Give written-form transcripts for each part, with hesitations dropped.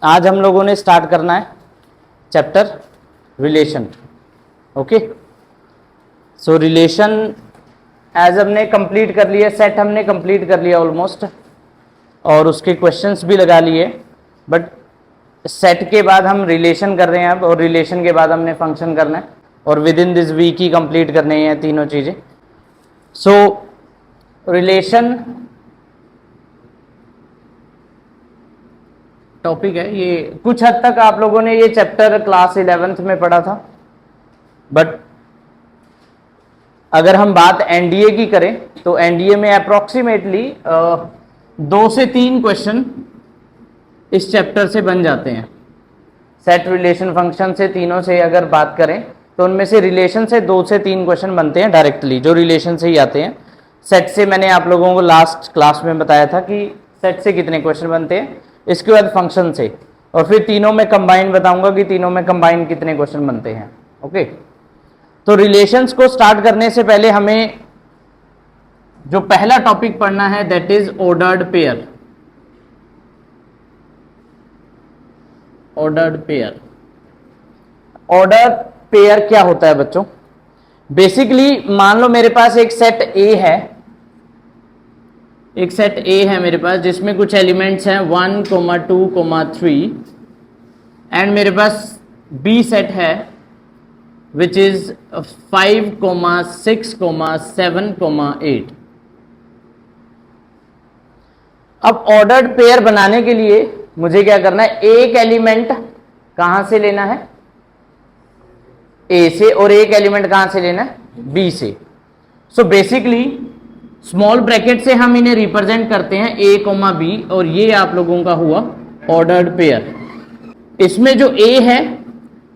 आज हम लोगों ने स्टार्ट करना है chapter relation. Okay, so relation एज हमने कंप्लीट कर लिया, सेट हमने कंप्लीट कर लिया ऑलमोस्ट, और उसके क्वेश्चंस भी लगा लिए। बट सेट के बाद हम रिलेशन कर रहे हैं अब, और रिलेशन के बाद हमने फंक्शन करना है, और विद इन दिस वीक ही कंप्लीट करने हैं तीनों चीज़ें। सो रिलेशन टॉपिक है ये, कुछ हद तक आप लोगों ने ये चैप्टर क्लास 11th में पढ़ा था, बट अगर हम बात एनडीए की करें तो एनडीए में अप्रोक्सीमेटली 2 से 3 क्वेश्चन इस चैप्टर से बन जाते हैं। सेट रिलेशन फंक्शन से तीनों से अगर बात करें तो उनमें से रिलेशन से 2 से 3 क्वेश्चन बनते हैं डायरेक्टली, जो रिलेशन से ही आते हैं। सेट से मैंने आप लोगों को लास्ट क्लास में बताया था कि सेट से कितने क्वेश्चन बनते हैं, इसके बाद फंक्शन से, और फिर तीनों में कंबाइन बताऊंगा कि तीनों में कंबाइन कितने क्वेश्चन बनते हैं। ओके, तो रिलेशंस को स्टार्ट करने से पहले हमें जो पहला टॉपिक पढ़ना है that is ordered pair. Ordered pair, order pair क्या होता है बच्चों? बेसिकली मान लो मेरे पास एक सेट ए है, एक सेट ए है मेरे पास जिसमें कुछ एलिमेंट्स हैं 1, 2, 3, एंड मेरे पास बी सेट है विच इज 5, 6, 7, 8। अब ऑर्डर्ड पेयर बनाने के लिए मुझे क्या करना है, एक एलिमेंट कहां से लेना है, ए से, और एक एलिमेंट कहां से लेना है, बी से। सो बेसिकली स्मॉल ब्रैकेट से हम इन्हें रिप्रेजेंट करते हैं ए कोमा बी, और ये आप लोगों का हुआ ऑर्डर्ड पेयर। इसमें जो ए है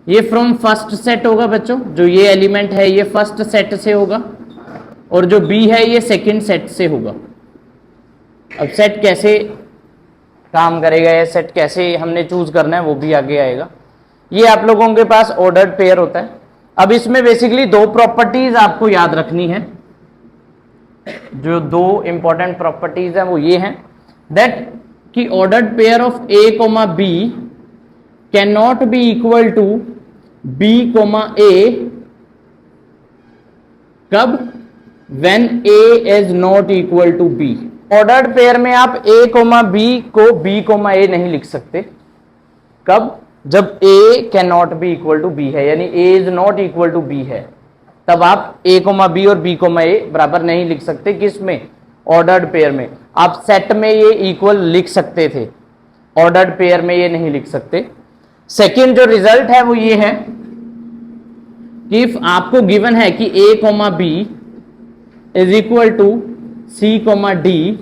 ये फ्रॉम फर्स्ट सेट होगा बच्चों, जो ये एलिमेंट है ये फर्स्ट सेट से होगा, और जो बी है ये सेकंड सेट से होगा। अब सेट कैसे काम करेगा, या सेट कैसे हमने चूज करना है वो भी आगे आएगा। ये आप लोगों के पास ऑर्डर्ड पेयर होता है। अब इसमें बेसिकली 2 प्रॉपर्टीज आपको याद रखनी है। जो 2 इंपॉर्टेंट प्रॉपर्टीज हैं वो ये हैं दैट कि ordered pair of A comma B can not be equal to B comma A. कब? When A is not equal to B. Ordered pair में आप ए कोमा बी को बी कोमा ए नहीं लिख सकते। कब? जब A can not be equal to B है, यानी A is not equal to B है, तब आप ए कोमा बी और बी कोमा ए बराबर नहीं लिख सकते। किस में? ऑर्डर्ड पेयर में। आप सेट में ये इक्वल लिख सकते थे, ऑर्डर्ड पेयर में ये नहीं लिख सकते। सेकेंड जो रिजल्ट है वो ये है कि इफ आपको गिवन है कि A comma B is equal to C comma D,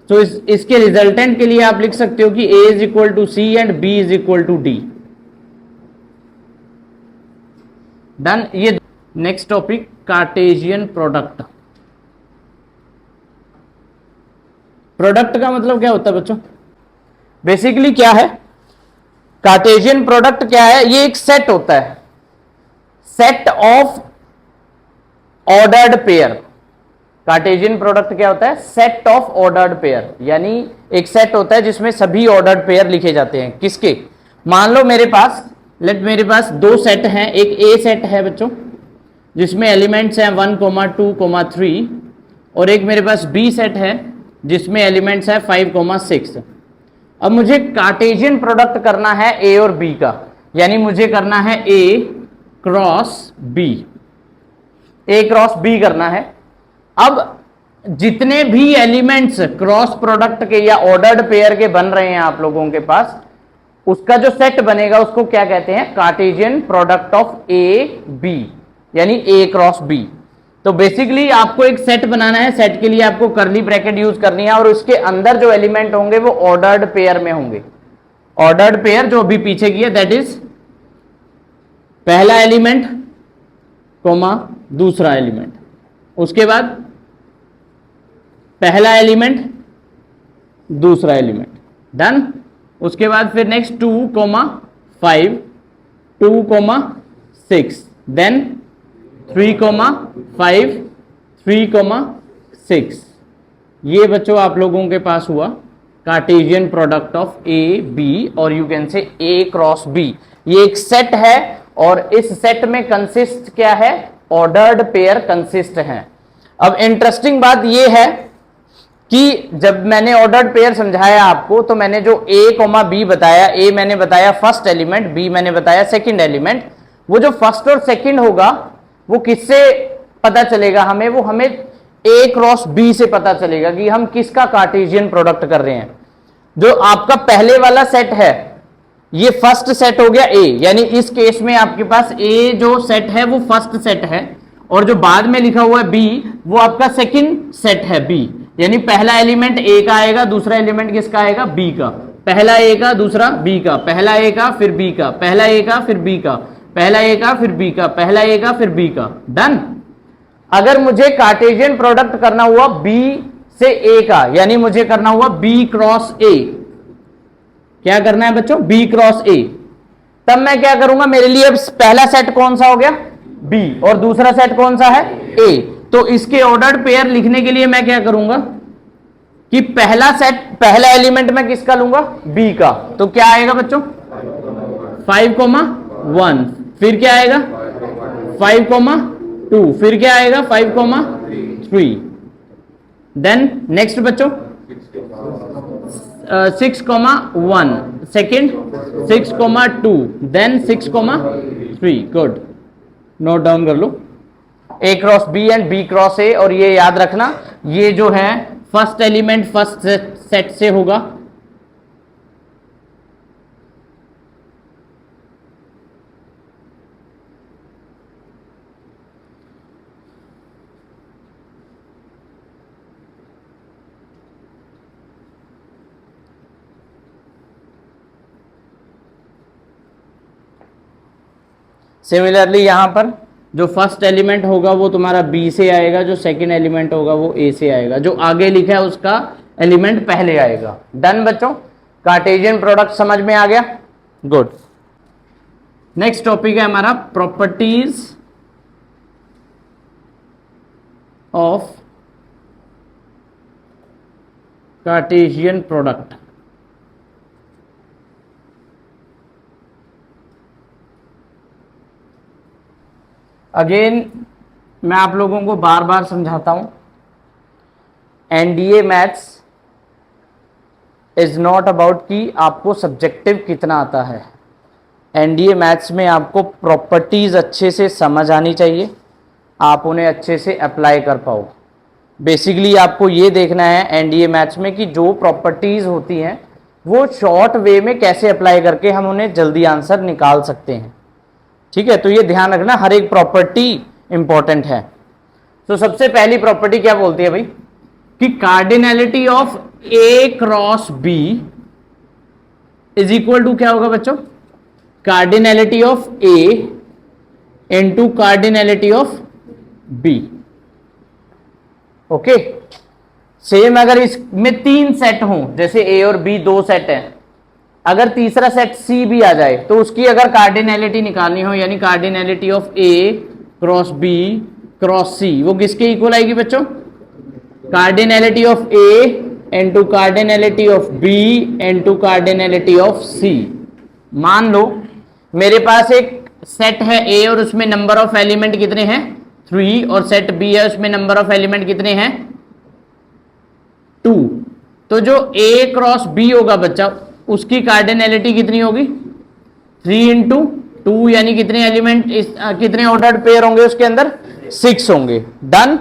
तो इसके रिजल्टेंट के लिए आप लिख सकते हो कि A is equal to C and B is equal to D. Done. ये next topic Cartesian product. Product का मतलब क्या होता है बच्चों? बेसिकली क्या है कार्टेशियन प्रोडक्ट? क्या है? ये एक सेट होता है, set of ordered pair. Cartesian product क्या होता है? सेट ऑफ ऑर्डर्ड पेयर, यानी एक सेट होता है जिसमें सभी ऑर्डर्ड पेयर लिखे जाते हैं। किसके? मान लो मेरे पास 2 सेट हैं। एक ए सेट है बच्चों जिसमें एलिमेंट्स हैं 1, 2, 3, और एक मेरे पास बी सेट है जिसमें एलिमेंट्स है 5, 6। अब मुझे कार्टेशियन प्रोडक्ट करना है ए और बी का, यानी मुझे करना है A cross B, A cross B करना है। अब जितने भी एलिमेंट्स क्रॉस प्रोडक्ट के या ऑर्डर्ड पेयर के बन रहे हैं आप लोगों के पास, उसका जो सेट बनेगा उसको क्या कहते हैं? Cartesian product of A B, यानी ए क्रॉस बी। तो बेसिकली आपको एक सेट बनाना है, सेट के लिए आपको कर्ली ब्रैकेट यूज करनी है, और उसके अंदर जो एलिमेंट होंगे वो ऑर्डर्ड पेयर में होंगे। ऑर्डर्ड पेयर जो अभी पीछे की है दैट इज पहला एलिमेंट कोमा दूसरा एलिमेंट, उसके बाद पहला एलिमेंट दूसरा एलिमेंट। डन। उसके बाद फिर नेक्स्ट 2, 5, 2, 6, देन 3, 5, 3, 6। ये बच्चों आप लोगों के पास हुआ Cartesian product of A B, और you can say A cross B. ये एक सेट है और इस सेट में कंसिस्ट क्या है, ऑर्डर्ड पेयर कंसिस्ट है। अब इंटरेस्टिंग बात ये है कि जब मैंने ऑर्डर्ड पेयर समझाया आपको, तो मैंने जो ए कॉमा बी बताया, ए मैंने बताया फर्स्ट एलिमेंट, बी मैंने बताया सेकंड एलिमेंट। वो जो फर्स्ट और सेकंड होगा वो किससे पता चलेगा हमें, वो हमें ए क्रॉस बी से पता चलेगा कि हम किसका कार्टेशियन प्रोडक्ट कर रहे हैं। जो आपका पहले वाला सेट है ये फर्स्ट सेट हो गया ए, यानी इस केस में आपके पास ए जो सेट है वो फर्स्ट सेट है, और जो बाद में लिखा हुआ है बी वो आपका सेकंड सेट है बी। यानी पहला एलिमेंट ए का आएगा, दूसरा एलिमेंट किसका आएगा, बी का। पहला ए का, दूसरा बी का, पहला ए का फिर बी का, पहला ए का फिर बी का, पहला ए का फिर बी का, पहला ए का फिर बी का। डन। अगर मुझे कार्टेशियन प्रोडक्ट करना हुआ बी से ए का, यानी मुझे करना हुआ बी क्रॉस ए, क्या करना है बच्चों, बी क्रॉस ए, तब मैं क्या करूंगा, मेरे लिए पहला सेट कौन सा हो गया, बी, और दूसरा सेट कौन सा है, ए। तो इसके ऑर्डर्ड पेयर लिखने के लिए मैं क्या करूंगा कि पहला सेट, पहला एलिमेंट मैं किसका लूंगा, बी का। तो क्या आएगा बच्चों, 5,1, फिर क्या आएगा 5,2, फिर क्या आएगा 5,3। देन नेक्स्ट बच्चों 6,1, second 6,2, then 6,3। Good, note down कर लो, A cross B and B cross A. और ये याद रखना, ये जो है फर्स्ट एलिमेंट फर्स्ट सेट से होगा, सिमिलरली यहां पर जो फर्स्ट एलिमेंट होगा वो तुम्हारा बी से आएगा, जो सेकंड एलिमेंट होगा वो ए से आएगा, जो आगे लिखा है उसका एलिमेंट पहले आएगा। डन बच्चों, कार्टेशियन प्रोडक्ट समझ में आ गया। गुड। नेक्स्ट टॉपिक है हमारा properties of Cartesian product. Again मैं आप लोगों को बार बार समझाता हूं, NDA maths is not about कि आपको सब्जेक्टिव कितना आता है। एनडीए मैथ्स में आपको प्रॉपर्टीज अच्छे से समझ आनी चाहिए, आप उन्हें अच्छे से अप्लाई कर पाओ। बेसिकली आपको ये देखना है एनडीए मैथ्स में कि जो प्रॉपर्टीज होती हैं वो शॉर्ट वे में कैसे अप्लाई करके हम उन्हें जल्दी आंसर निकाल सकते हैं। ठीक है, तो ये ध्यान रखना, हर एक प्रॉपर्टी इंपॉर्टेंट है। तो सबसे पहली प्रॉपर्टी क्या बोलती है भाई कि cardinality of A cross B is equal to क्या होगा बच्चों, cardinality of A into cardinality of B. Okay, same अगर इसमें 3 सेट हों, जैसे ए और बी 2 सेट हैं, अगर तीसरा सेट सी भी आ जाए तो उसकी अगर कार्डिनैलिटी निकालनी हो, यानी cardinality of A cross B cross C, वो किसके इक्वल आएगी बच्चों, cardinality of A into cardinality of B into cardinality of C. मान लो मेरे पास एक सेट है ए और उसमें नंबर ऑफ एलिमेंट कितने हैं 3, और सेट बी है उसमें नंबर ऑफ एलिमेंट कितने हैं 2। तो जो ए क्रॉस बी होगा बच्चा, उसकी कार्डिनैलिटी कितनी होगी 3 इंटू 2, यानी कितने एलिमेंट, कितने ऑर्डर्ड पेयर होंगे उसके अंदर, 6 होंगे। डन,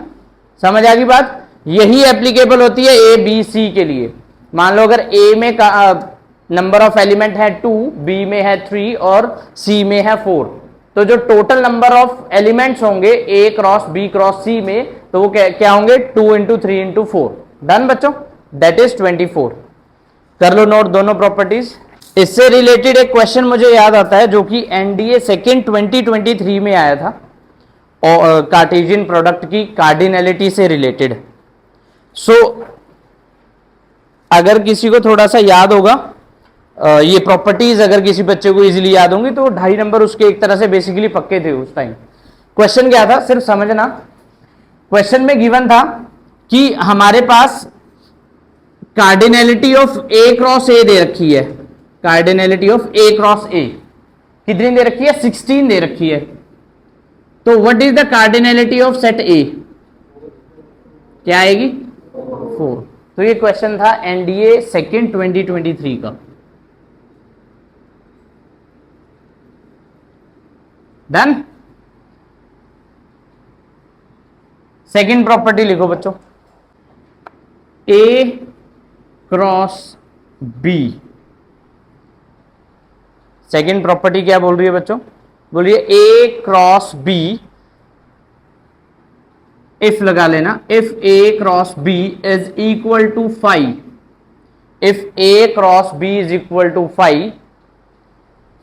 समझ आ गई बात। यही एप्लीकेबल होती है ए बी सी के लिए। मान लो अगर ए में नंबर ऑफ एलिमेंट है 2, बी में है 3 और सी में है 4, तो जो टोटल नंबर ऑफ एलिमेंट्स होंगे ए क्रॉस बी क्रॉस सी में, तो वो क्या होंगे 2 इंटू 3 इंटू 4। डन बच्चों, दैट इज 24। कर लो नोट दोनों प्रॉपर्टीज। इससे रिलेटेड एक क्वेश्चन मुझे याद आता है जो कि एनडीए सेकेंड 2023 में आया था, और कार्टेशियन प्रोडक्ट की कार्डिनैलिटी से रिलेटेड। सो अगर किसी को थोड़ा सा याद होगा, ये प्रॉपर्टीज अगर किसी बच्चे को इजीली याद होंगी, तो 2.5 नंबर उसके एक तरह से बेसिकली पक्के थे उस टाइम। क्वेश्चन क्या था, सिर्फ समझना। क्वेश्चन में गिवन था कि हमारे पास cardinality of A cross A दे रखी है, cardinality of A cross A कितनी दे रखी है, 16 दे रखी है। तो what is the cardinality of set A, क्या आएगी, 4। तो ये क्वेश्चन था एनडीए सेकेंड 2023 का। डन। सेकेंड प्रॉपर्टी लिखो बच्चों, ए क्रॉस बी। सेकेंड प्रॉपर्टी क्या बोल रही है बच्चों, बोलिए ए क्रॉस बी, इफ लगा लेना, if A cross B is equal to 5, if A cross B is equal to 5,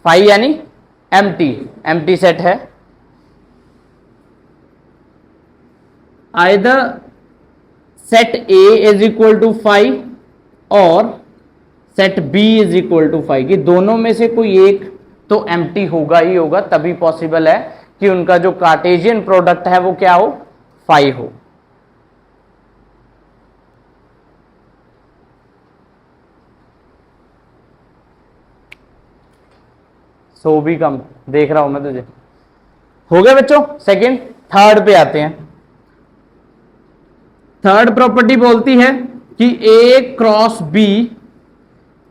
5 यानी एम्प्टी सेट है, either set A is equal to 5 और set B is equal to 5, कि दोनों में से कोई एक तो एम्प्टी होगा ही होगा, तभी पॉसिबल है कि उनका जो कार्टेशियन प्रोडक्ट है वो क्या हो, 5 हो। सो भी कम देख रहा हूं मैं तुझे। हो गया बच्चों सेकंड। थर्ड पे आते हैं। थर्ड प्रॉपर्टी बोलती है कि A cross B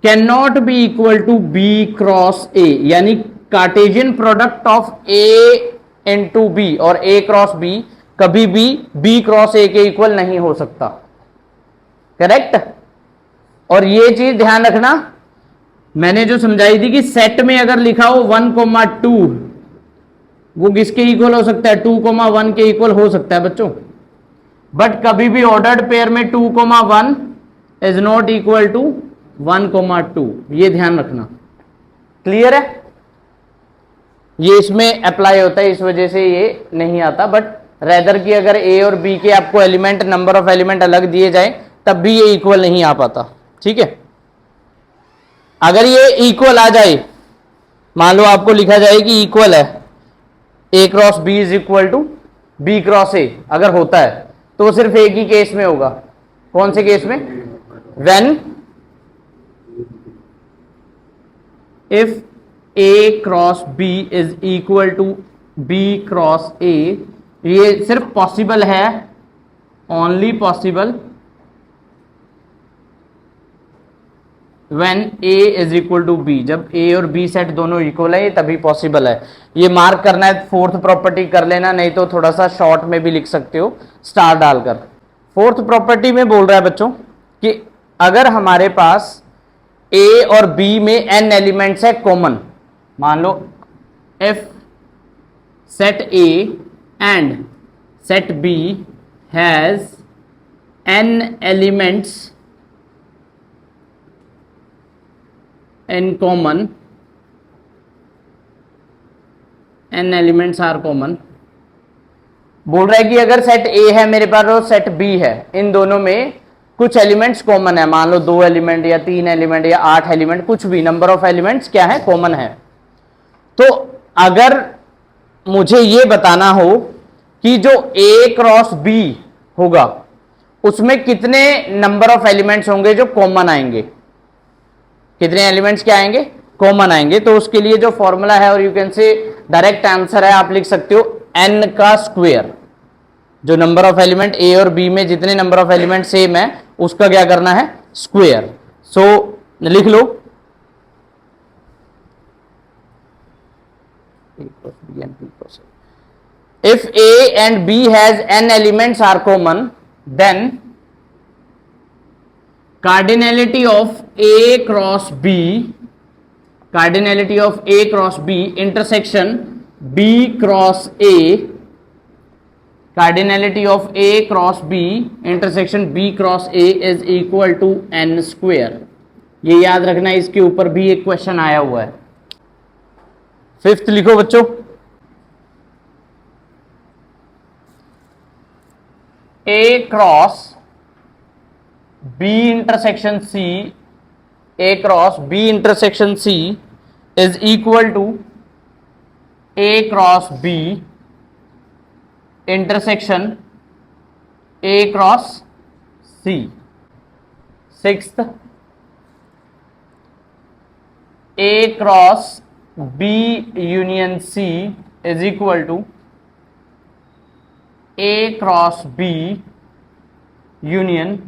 can not be equal to B cross A, यानी Cartesian product of A into B और ए क्रॉस बी कभी भी बी क्रॉस ए के इक्वल नहीं हो सकता। करेक्ट। और ये चीज ध्यान रखना, मैंने जो समझाई थी कि सेट में अगर लिखा हो 1,2 वो किसके इक्वल हो सकता है, 2,1 के इक्वल हो सकता है बच्चों, बट कभी भी ऑर्डर्ड पेयर में 2,1 इज नॉट इक्वल टू 1,2, ये ध्यान रखना। क्लियर है, ये इसमें अप्लाई होता है, इस वजह से ये नहीं आता, बट रेदर की अगर ए और बी के आपको एलिमेंट, नंबर ऑफ एलिमेंट अलग दिए जाए तब भी ये इक्वल नहीं आ पाता। ठीक है, अगर ये इक्वल आ जाए, मान लो आपको लिखा जाए कि इक्वल है A cross B is equal to B cross A, अगर होता है तो वो सिर्फ एक ही केस में होगा। कौन से केस में, when if A cross B is equal to B cross A, ये सिर्फ पॉसिबल है, only possible when A is equal to B, जब ए और बी सेट दोनों इक्वल है, ये तभी पॉसिबल है। ये मार्क करना है, फोर्थ प्रॉपर्टी कर लेना, नहीं तो थोड़ा सा शॉर्ट में भी लिख सकते हो स्टार डालकर। फोर्थ प्रॉपर्टी में बोल रहा है बच्चों कि अगर हमारे पास ए और बी में एन एलिमेंट्स है कॉमन, मान लो if set A and set B has n elements in common, n elements are common, बोल रहा है कि अगर सेट ए है मेरे पास और सेट बी है, इन दोनों में कुछ एलिमेंट्स कॉमन है, मान लो 2 एलिमेंट या 3 एलिमेंट या 8 एलिमेंट, कुछ भी नंबर ऑफ एलिमेंट्स क्या है, कॉमन है। तो अगर मुझे ये बताना हो कि जो ए क्रॉस बी होगा उसमें कितने नंबर ऑफ एलिमेंट्स होंगे जो कॉमन आएंगे, कितने एलिमेंट्स क्या आएंगे, कॉमन आएंगे, तो उसके लिए जो फॉर्मूला है, और यू कैन से डायरेक्ट आंसर है, आप लिख सकते हो n का स्क्वायर। जो नंबर ऑफ एलिमेंट ए और बी में जितने नंबर ऑफ एलिमेंट सेम है उसका क्या करना है, स्क्वायर। सो लिख लो if A and B has n elements are common, then cardinality of A cross B, cardinality of A cross B intersection B cross A, cardinality of A cross B intersection B cross A is equal to n square। ये याद रखना, इसके ऊपर भी एक question आया हुआ है। फिफ्थ लिखो बच्चों, A cross B intersection C, A cross B intersection C is equal to A cross B intersection A cross C। Sixth, A cross B union C is equal to A cross B union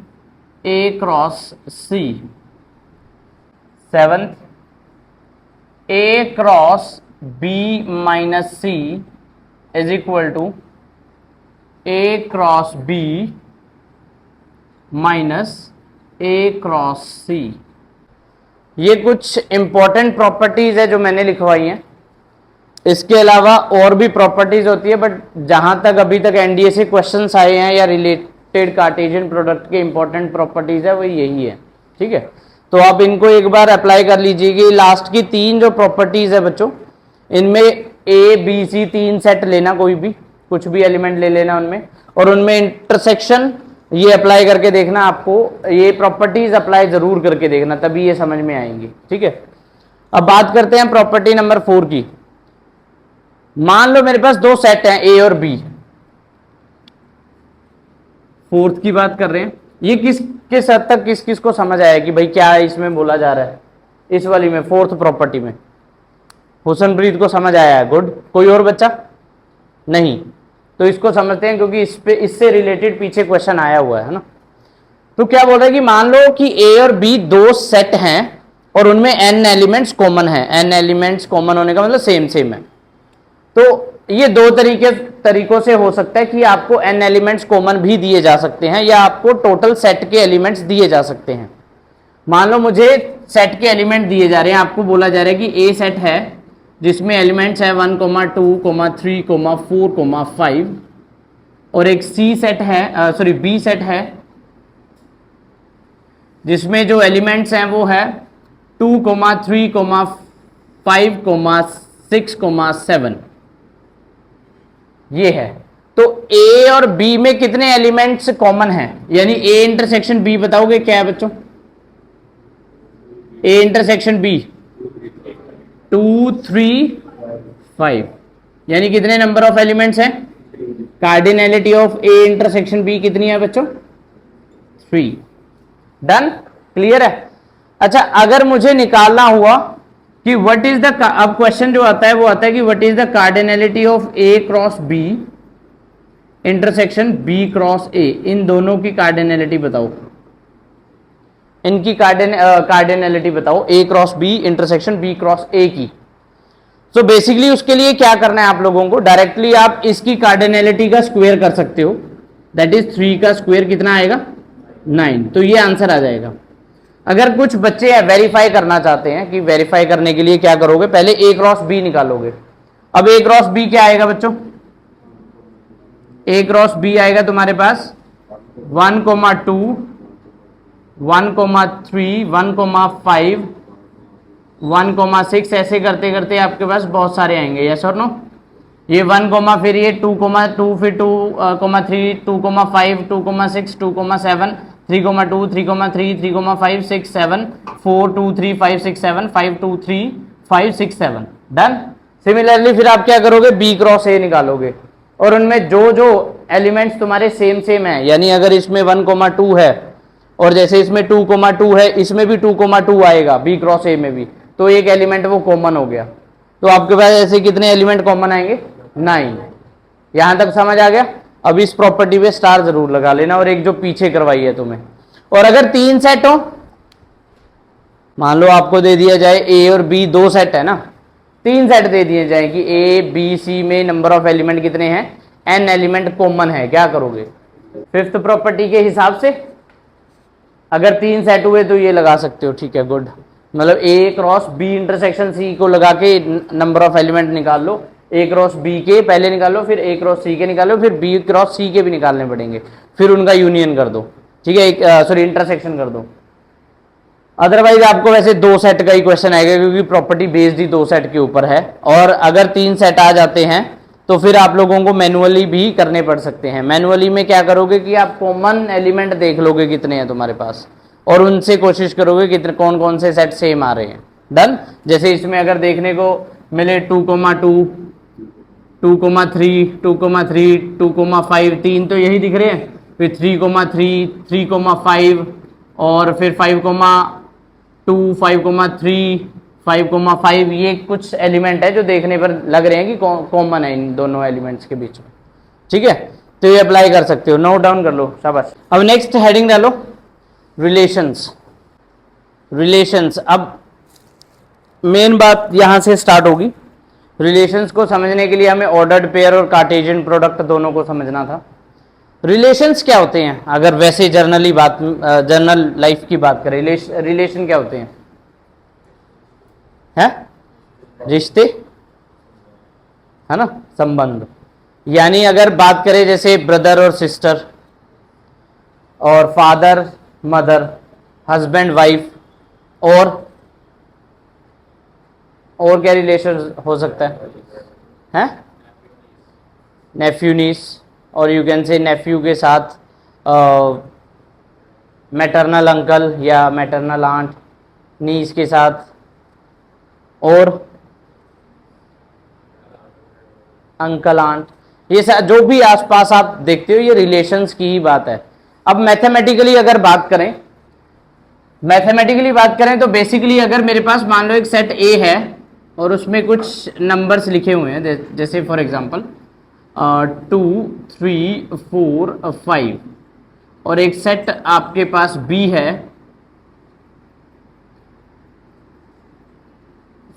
A cross C. Seventh, A cross B minus C is equal to A cross B minus A cross C. ये कुछ important properties है जो मैंने लिखवाई हैं। इसके अलावा और भी प्रॉपर्टीज होती है, बट जहां तक अभी तक एनडीए से क्वेश्चंस आए हैं या रिलेटेड कार्टेशियन प्रोडक्ट के इंपॉर्टेंट प्रॉपर्टीज है वो यही है। ठीक है, तो आप इनको एक बार अप्लाई कर लीजिएगा। लास्ट की तीन जो प्रॉपर्टीज है बच्चों, इनमें ए बी सी तीन सेट लेना, कोई भी कुछ भी एलिमेंट ले लेना उनमें, और उनमें इंटरसेक्शन ये अप्लाई करके देखना। आपको ये प्रॉपर्टीज अप्लाई जरूर करके देखना, तभी ये समझ में आएंगी। ठीक है, अब बात करते हैं प्रॉपर्टी नंबर 4 की। मान लो मेरे पास दो सेट हैं ए और बी, फोर्थ की बात कर रहे हैं। ये किस हद तक किस किस को समझ आया कि भाई क्या इसमें बोला जा रहा है, इस वाली में फोर्थ प्रॉपर्टी में? हुसनप्रीत को समझ आया है, गुड। कोई और बच्चा? नहीं, तो इसको समझते हैं क्योंकि इससे रिलेटेड पीछे क्वेश्चन आया हुआ है ना। तो क्या बोल रहा है कि मान लो कि ए और बी दो सेट हैं और उनमें n एलिमेंट्स कॉमन है। n एलिमेंट्स कॉमन होने का मतलब सेम सेम है। तो ये दो तरीकों से हो सकता है कि आपको n एलिमेंट्स कॉमन भी दिए जा सकते हैं या आपको टोटल सेट के एलिमेंट्स दिए जा सकते हैं। मान लो मुझे सेट के एलिमेंट दिए जा रहे हैं, आपको बोला जा रहा है कि ए सेट है जिसमें एलिमेंट्स है 1, 2, 3, 4, 5, और एक सी सेट है, सॉरी बी सेट है जिसमें जो एलिमेंट्स हैं वो है 2, 3, 5, 6, 7। ये है। तो ए और बी में कितने एलिमेंट्स कॉमन हैं? यानी ए इंटरसेक्शन बी बताओगे क्या है बच्चों? ए इंटरसेक्शन बी 2, 3, 5, यानी कितने नंबर ऑफ एलिमेंट्स हैं? Cardinality of A intersection B कितनी है बच्चों? 3। डन, क्लियर है। अच्छा, अगर मुझे निकालना हुआ कि व्हाट इज द, अब क्वेश्चन जो आता है वो आता है कि what is the cardinality of A cross B intersection B cross A, इन दोनों की कार्डिनैलिटी बताओ। इनकी कार्डिनैलिटी बताओ, A cross B intersection B cross A की। सो बेसिकली उसके लिए क्या करना है आप लोगों को, डायरेक्टली आप इसकी कार्डिनैलिटी का स्क्वायर कर सकते हो। दैट इज 3 का स्क्वायर कितना आएगा? 9। तो ये आंसर आ जाएगा। अगर कुछ बच्चे वेरीफाई करना चाहते हैं कि वेरीफाई करने के लिए क्या करोगे, पहले ए क्रॉस बी निकालोगे। अब ए क्रॉस बी क्या आएगा बच्चों? ए क्रॉस बी आएगा तुम्हारे पास 1, 2, 1, 3, 1, 5, 1, 6, ऐसे करते करते आपके पास बहुत सारे आएंगे। यस और नो? ये 1, फिर ये 2, 2, फिर 2, 3, 2, 5, 2, 6, 2, 7, 3, 2, 3, 3, 3, 5, 6, 7, 4, 2, 3, 5, 6, 7, 5, 2, 3, 5, 6, 7। डन। सिमिलरली फिर आप क्या करोगे? बी क्रॉस ए निकालोगे और उनमें जो जो एलिमेंट्स तुम्हारे सेम सेम है, यानी अगर इसमें 1, 2 है और जैसे इसमें 2, 2 है, इसमें भी 2, 2 आएगा बी क्रॉस ए में भी, तो एक एलिमेंट वो कॉमन हो गया। तो आपके पास ऐसे कितने एलिमेंट कॉमन आएंगे? 9। यहां तक समझ आ गया? अब इस प्रॉपर्टी पे स्टार जरूर लगा लेना, और एक जो पीछे करवाई है तुम्हें। और अगर 3 सेट हो, मान लो आपको दे दिया जाए ए और बी दो सेट है ना, 3 सेट दे दिए जाए कि ए बी सी में नंबर ऑफ एलिमेंट कितने हैं? n एलिमेंट कॉमन है, क्या करोगे? फिफ्थ प्रॉपर्टी के हिसाब से अगर 3 सेट हुए तो ये लगा सकते हो। ठीक है, गुड। मतलब ए क्रॉस बी इंटरसेक्शन सी को लगा के नंबर ऑफ एलिमेंट निकाल लो। ए क्रॉस बी के पहले निकालो, फिर ए क्रॉस सी के निकालो, फिर बी क्रॉस सी के भी निकालने पड़ेंगे, फिर उनका यूनियन कर दो। ठीक है, सॉरी इंटरसेक्शन कर दो। अदरवाइज आपको वैसे 2 सेट का ही क्वेश्चन आएगा क्योंकि प्रॉपर्टी बेस्ड ही 2 सेट के ऊपर है। और अगर 3 सेट आ जाते हैं तो फिर आप लोगों को मैनुअली भी करने पड़ सकते हैं। मैनुअली में क्या करोगे कि आप कॉमन एलिमेंट देख लोगे कितने हैं तुम्हारे पास, और उनसे कोशिश करोगे कि कौन कौन से सेट सेम आ रहे हैं। डन। जैसे इसमें अगर देखने को मिले 2, 2, 2, 3, 2, 3, 2, 5, 3 तो यही दिख रहे हैं। फिर 3, 3, 3, 5, और फिर 5,2, 5,3, 5,5 ये कुछ एलिमेंट है जो देखने पर लग रहे हैं कि कॉमन है इन दोनों एलिमेंट्स के बीच में। ठीक है, तो ये अप्लाई कर सकते हो, नोट डाउन कर लो, शाबाश। अब नेक्स्ट हेडिंग डालो, रिलेशंस। रिलेशंस, अब मेन बात यहां से स्टार्ट होगी। रिलेशंस को समझने के लिए हमें ऑर्डर्ड पेयर और कार्टेशियन प्रोडक्ट दोनों को समझना था। रिलेशंस क्या होते हैं, अगर वैसे जर्नल लाइफ की बात करें, रिलेशन क्या होते हैं? रिश्ते, है ना, संबंध। यानी अगर बात करें जैसे ब्रदर और सिस्टर, और फादर मदर, हस्बैंड वाइफ, और क्या रिलेशन हो सकता है? नेफ्यू नीस, और यू कैन से नेफ्यू के साथ मैटरनल अंकल या मैटरनल आंट, नीस के साथ, और अंकल आंट, ये जो भी आसपास आप देखते हो ये रिलेशंस की ही बात है। अब मैथमेटिकली अगर बात करें तो बेसिकली अगर मेरे पास मान लो एक सेट ए है और उसमें कुछ नंबर्स लिखे हुए हैं, जैसे फॉर एग्जांपल 2, 3, 4, 5, और एक सेट आपके पास बी है,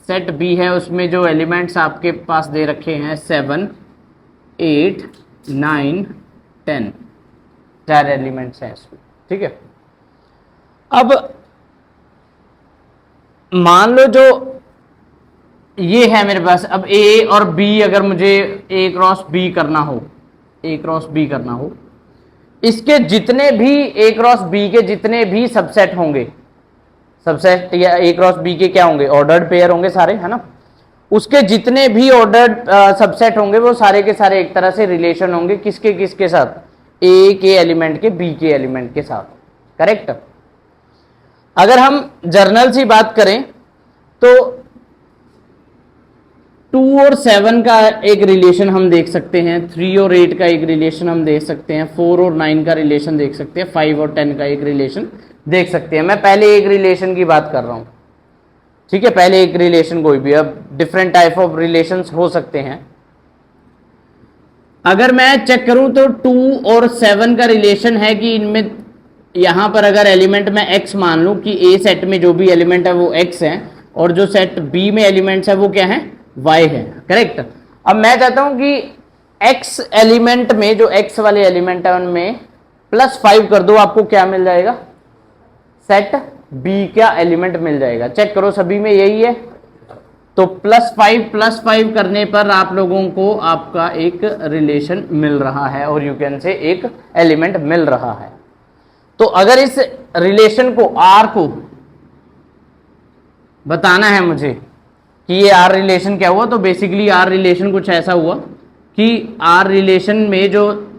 सेट बी है, उसमें जो एलिमेंट्स आपके पास दे रखे हैं 7, 8, 9, 10, 4 एलिमेंट्स हैं इसमें। ठीक है, अब मान लो जो ये है मेरे पास, अब ए और बी, अगर मुझे ए क्रॉस बी करना हो, इसके जितने भी ए क्रॉस बी के जितने भी सबसेट होंगे, सबसेट या ए क्रॉस बी के क्या होंगे, ऑर्डर्ड पेयर होंगे सारे, है ना, उसके जितने भी ऑर्डर्ड सबसेट होंगे वो सारे के सारे एक तरह से रिलेशन होंगे, किसके साथ? ए के एलिमेंट के बी के एलिमेंट के साथ। करेक्ट। अगर हम जर्नल से बात करें तो 2 और 7 का एक रिलेशन हम देख सकते हैं, 3 और 8 का एक रिलेशन हम देख सकते हैं, 4 और 9 का रिलेशन देख सकते हैं, 5 और 10 का एक रिलेशन देख सकते हैं। मैं पहले एक रिलेशन की बात कर रहा हूं, ठीक है, पहले एक रिलेशन कोई भी, अब डिफरेंट टाइप ऑफ रिलेशंस हो सकते हैं। अगर मैं चेक करूं तो 2 और 7 का रिलेशन है कि इनमें, यहां पर अगर एलिमेंट मैं x मान लूं कि ए सेट में जो भी एलिमेंट है वो x है, और जो सेट बी में एलिमेंट्स है वो क्या है, y है। करेक्ट। अब मैं चाहता हूं कि x एलिमेंट में जो x वाले एलिमेंट है उनमें +5 कर दो, आपको क्या मिल जाएगा, सेट b का एलिमेंट मिल जाएगा। चेक करो सभी में यही है, तो +5 करने पर आप लोगों को आपका एक रिलेशन मिल रहा है, और यू कैन से एक एलिमेंट मिल रहा है। तो अगर इस रिलेशन को R को बताना है मुझे कि ये R रिलेशन क्या हुआ, तो बेसिकली R रिलेशन कुछ ऐसा हुआ कि R रिलेशन में जो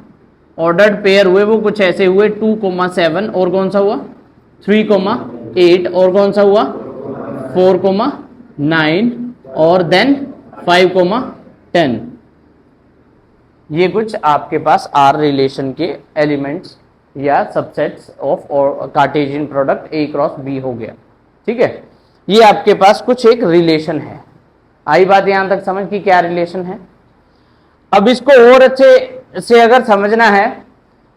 ऑर्डर्ड पेयर हुए वो कुछ ऐसे हुए, 2,7, और कौन सा हुआ, 3,8, और कौन सा हुआ, 4,9, और देन 5,10। ये कुछ आपके पास R रिलेशन के एलिमेंट्स या subsets of Cartesian product A cross B हो गया। ठीक है, ये आपके पास कुछ एक रिलेशन है। आई बात यहां तक समझ की क्या रिलेशन है। अब इसको और अच्छे से अगर समझना है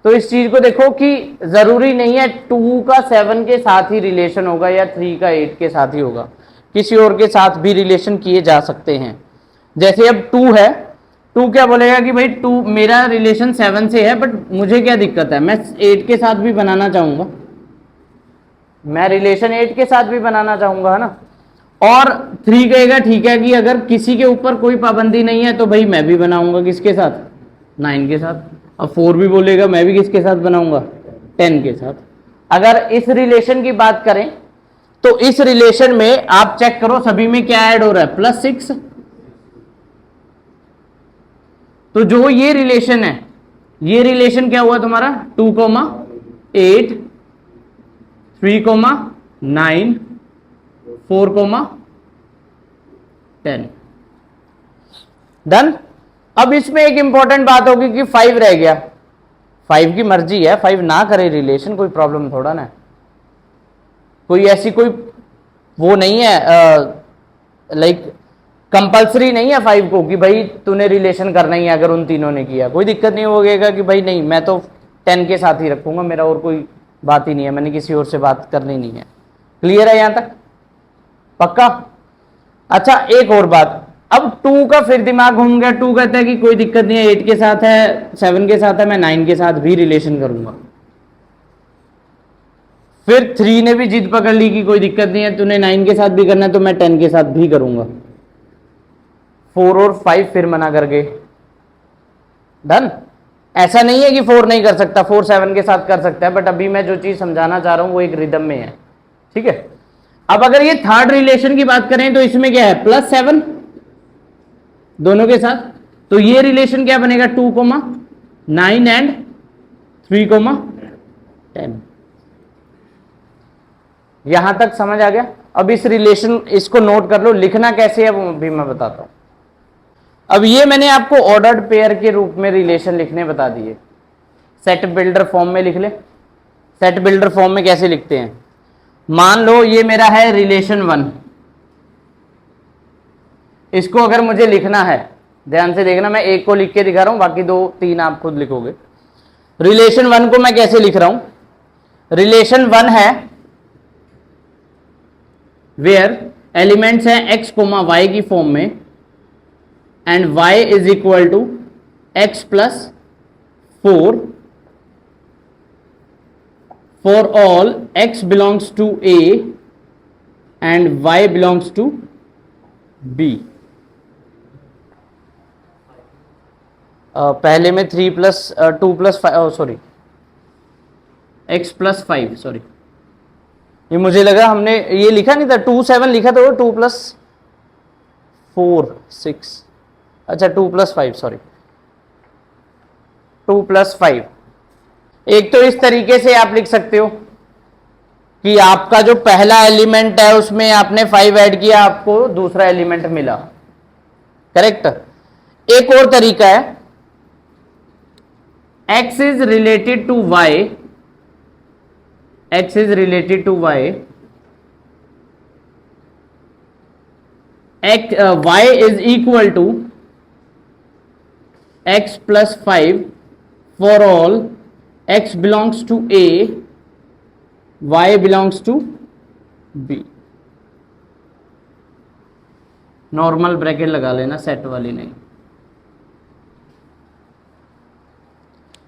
तो इस चीज को देखो कि जरूरी नहीं है 2 का 7 के साथ ही रिलेशन होगा या 3 का 8 के साथ ही होगा, किसी और के साथ भी रिलेशन किए जा सकते हैं। जैसे अब 2 है, 2 क्या बोलेगा कि भाई 2 मेरा रिलेशन 7 से है, बट मुझे क्या दिक्कत है, मैं 8 के साथ भी बनाना चाहूंगा, मैं रिलेशन 8 के साथ भी बनाना चाहूंगा, है ना। और 3 कहेगा ठीक है कि अगर किसी के ऊपर कोई पाबंदी नहीं है तो भाई मैं भी बनाऊंगा, किसके साथ, 9 के साथ। अब 4 भी बोलेगा मैं भी किसके साथ बनाऊंगा, 10 के साथ। अगर इस रिलेशन की बात करें तो इस रिलेशन में आप चेक करो सभी में क्या ऐड हो रहा है, +6। तो जो ये रिलेशन है, ये रिलेशन क्या हुआ तुम्हारा, 2,8, 3,9, 4,10 डन। अब इसमें एक इंपॉर्टेंट बात होगी कि 5 रह गया, 5 की मर्जी है, 5 ना करे रिलेशन, कोई प्रॉब्लम थोड़ा ना है, कोई ऐसी कोई वो नहीं है, लाइक कंपलसरी नहीं है 5 को कि भाई तूने रिलेशन करना ही है अगर उन तीनों ने किया। कोई दिक्कत नहीं होगा कि भाई नहीं मैं तो 10 के साथ ही रखूंगा, मेरा और कोई बात ही नहीं है, मैंने किसी और से बात करनी नहीं है। क्लियर है यहां तक? पक्का? अच्छा एक और बात, अब 2 का फिर दिमाग घूम गया। 2 कहता है कि कोई दिक्कत नहीं है, 8 के साथ है, 7 के साथ है, मैं 9 के साथ भी रिलेशन करूंगा। फिर 3 ने भी जिद पकड़ ली कि कोई दिक्कत नहीं है, तूने 9 के साथ भी करना है तो मैं 10 के साथ भी करूंगा। 4 और 5 फिर मना कर गए। डन? ऐसा नहीं है कि 4 नहीं कर सकता, 4 7 के साथ कर सकता है, बट अभी मैं जो चीज समझाना चाह रहा हूं वो एक रिदम में है। ठीक है, अब अगर ये थर्ड रिलेशन की बात करें तो इसमें क्या है, +7 दोनों के साथ, तो ये रिलेशन क्या बनेगा, 2, 9 एंड 3, 10। यहां तक समझ आ गया? अब इस रिलेशन इसको नोट कर लो, लिखना कैसे है वो भी मैं बताता हूं। अब ये मैंने आपको ऑर्डर्ड पेयर के रूप में रिलेशन लिखने बता दिए। सेट बिल्डर फॉर्म में लिख ले। सेट बिल्डर फॉर्म में कैसे लिखते हैं, मान लो ये मेरा है रिलेशन 1, इसको अगर मुझे लिखना है, ध्यान से देखना, मैं एक को लिख के दिखा रहा हूं, बाकी 2 3 आप खुद लिखोगे। रिलेशन 1 को मैं कैसे लिख रहा हूं, रिलेशन 1 है वेयर एलिमेंट्स हैं x, y की फॉर्म में and y is equal to x plus 4 for all x belongs to a and y belongs to b। पहले में 3 plus 2 plus 5, sorry x plus 5, sorry ये मुझे लगा हमने ये लिखा नहीं था, 2 7 लिखा था, 2 प्लस 4 6, अच्छा 2 प्लस 5, सॉरी 2 प्लस 5। एक तो इस तरीके से आप लिख सकते हो कि आपका जो पहला एलिमेंट है उसमें आपने 5 ऐड किया, आपको दूसरा एलिमेंट मिला, करेक्ट। एक और तरीका है, x is related to y, x is related to y, y is equal to x plus 5 for all x belongs to a, y belongs to b। Normal bracket लगा लेना, सेट वाली नहीं।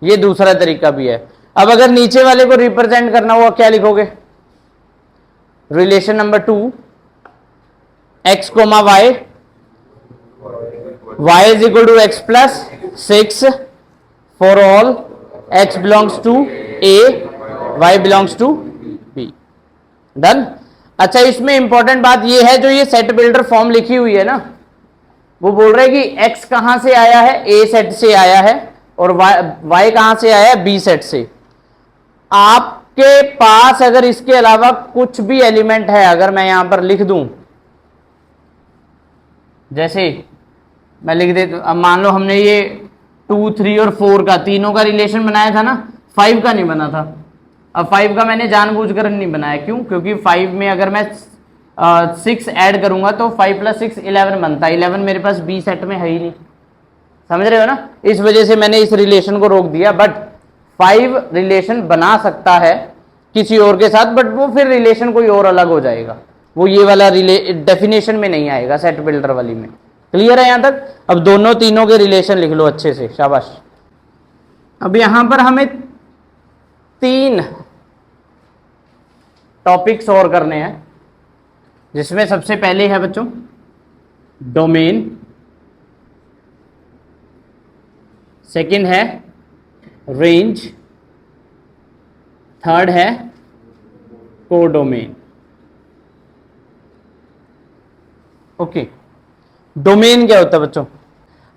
ये दूसरा तरीका भी है। अब अगर नीचे वाले को रिप्रेजेंट करना हुआ क्या लिखोगे, relation number 2 x, y is equal to x plus 6 for all x belongs to a, y belongs to b। Done? अच्छा इसमें इंपॉर्टेंट बात यह है, जो ये सेट बिल्डर फॉर्म लिखी हुई है ना, वो बोल रहे हैं कि x कहां से आया है, a सेट से आया है, और y कहां से आया है, b सेट से। आपके पास अगर इसके अलावा कुछ भी एलिमेंट है, अगर मैं यहां पर लिख दूं, जैसे मैं लिख दे, अब मान लो हमने ये 2 3 और 4 का तीनों का रिलेशन बनाया था ना, 5 का नहीं बना था। अब 5 का मैंने जानबूझकर नहीं बनाया, क्यों? क्योंकि 5 में अगर मैं 6 ऐड करूंगा तो 5 प्लस 6 11 बनता है, 11 मेरे पास बी सेट में है ही नहीं, समझ रहे हो ना? इस वजह से मैंने इस रिलेशन को रोक दिया। बट 5 रिलेशन बना सकता है किसी और के साथ, बट वो फिर रिलेशन कोई और अलग हो जाएगा, वो ये वाला डेफिनेशन में नहीं आएगा, सेट बिल्डर वाली में। क्लियर है यहां तक? अब दोनों तीनों के रिलेशन लिख लो अच्छे से, शाबाश। अब यहां पर हमें 3 टॉपिक्स और करने हैं, जिसमें सबसे पहले है बच्चों डोमेन, सेकंड है रेंज, थर्ड है कोडोमेन। ओके, डोमेन क्या होता है बच्चों?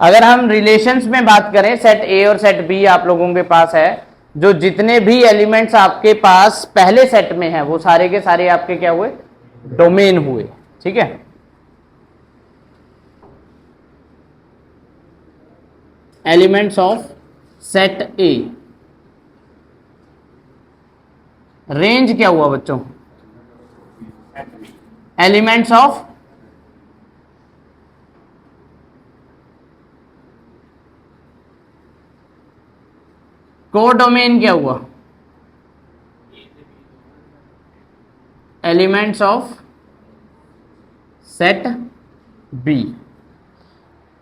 अगर हम रिलेशंस में बात करें, सेट ए और सेट बी आप लोगों के पास है, जो जितने भी एलिमेंट्स आपके पास पहले सेट में हैं वो सारे के सारे आपके क्या हुए? डोमेन हुए। ठीक है, elements of set A. Range क्या हुआ बच्चों? एलिमेंट्स ऑफ कोडोमेन क्या हुआ, एलिमेंट्स ऑफ सेट बी।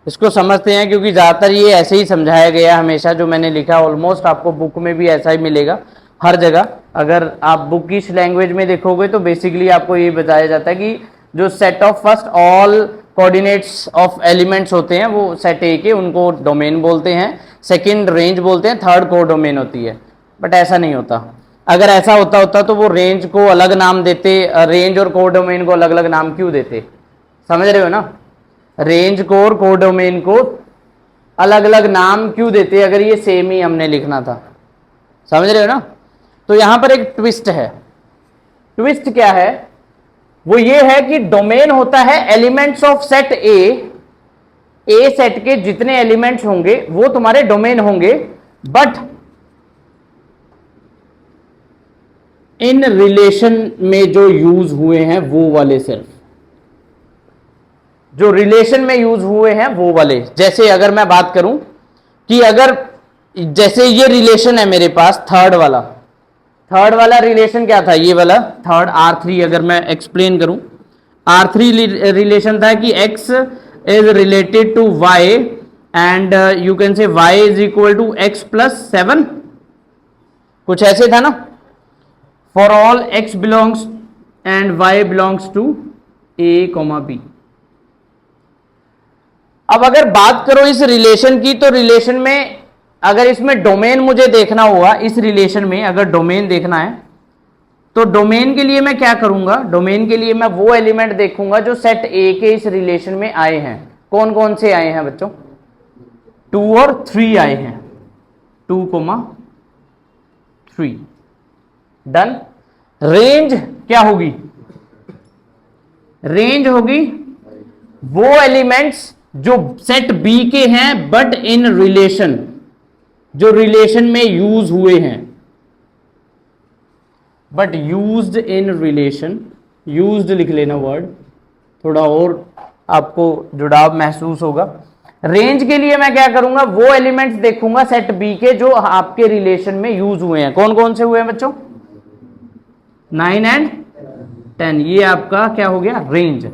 इसको समझते हैं क्योंकि ज़्यादातर ये ऐसे ही समझाया गया हमेशा, जो मैंने लिखा ऑलमोस्ट आपको बुक में भी ऐसा ही मिलेगा हर जगह। अगर आप बुक की लैंग्वेज में देखोगे तो बेसिकली आपको ये बताया जाता है कि जो set of first all coordinates of elements होते हैं वो सेट ए के, उनको डोमेन बोलते हैं, सेकंड रेंज बोलते हैं, थर्ड कोडोमेन होती है। बट ऐसा नहीं होता। अगर ऐसा होता तो वो रेंज को अलग नाम देते, रेंज और कोडोमेन को अलग अलग नाम क्यों देते, समझ रहे हो ना। रेंज को और कोडोमेन को अलग अलग नाम क्यों देते अगर ये सेम ही हमने लिखना था, समझ रहे हो ना। तो यहां पर एक ट्विस्ट है। ट्विस्ट क्या है, वो ये है कि डोमेन होता है elements of set A set के जितने एलिमेंट्स होंगे वो तुम्हारे डोमेन होंगे, बट इन रिलेशन में जो यूज हुए हैं वो वाले, सिर्फ जो रिलेशन में यूज हुए हैं वो वाले। जैसे अगर मैं बात करूं कि अगर जैसे ये रिलेशन है मेरे पास थर्ड वाला रिलेशन क्या था, ये वाला थर्ड R3, अगर मैं एक्सप्लेन करूं, R3 रिलेशन था कि x is related to y and you can say y is equal to x plus 7, कुछ ऐसे था ना। For all x belongs and y belongs to a, b। अब अगर बात करो इस रिलेशन की, तो रिलेशन में अगर इसमें डोमेन मुझे देखना हुआ, इस रिलेशन में अगर डोमेन देखना है तो डोमेन के लिए मैं क्या करूंगा, डोमेन के लिए मैं वो एलिमेंट देखूंगा जो सेट ए के इस रिलेशन में आए हैं। कौन कौन से आए हैं बच्चों, 2 और 3 आए हैं, 2, 3। डन। रेंज क्या होगी, रेंज होगी वो एलिमेंट्स जो सेट बी के हैं बट इन रिलेशन, जो रिलेशन में यूज हुए हैं, but used in relation, used लिख लेना वर्ड, थोड़ा और आपको जुड़ाव महसूस होगा। रेंज के लिए मैं क्या करूंगा, वो एलिमेंट्स देखूंगा सेट बी के जो आपके रिलेशन में यूज हुए हैं। कौन कौन से हुए हैं बच्चों, 9 एंड 10, ये आपका क्या हो गया, रेंज।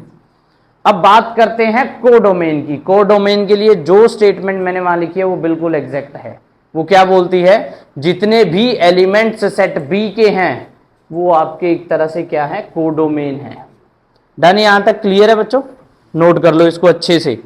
अब बात करते हैं कोडोमेन की। कोडोमेन के लिए जो स्टेटमेंट मैंने वहां लिखी है वो बिल्कुल एग्जैक्ट है। वो क्या बोलती है, जितने भी एलिमेंट्स सेट बी के हैं वो आपके एक तरह से क्या है, कोडोमेन है। डन, यहां तक क्लियर है बच्चों, नोट कर लो इसको अच्छे से।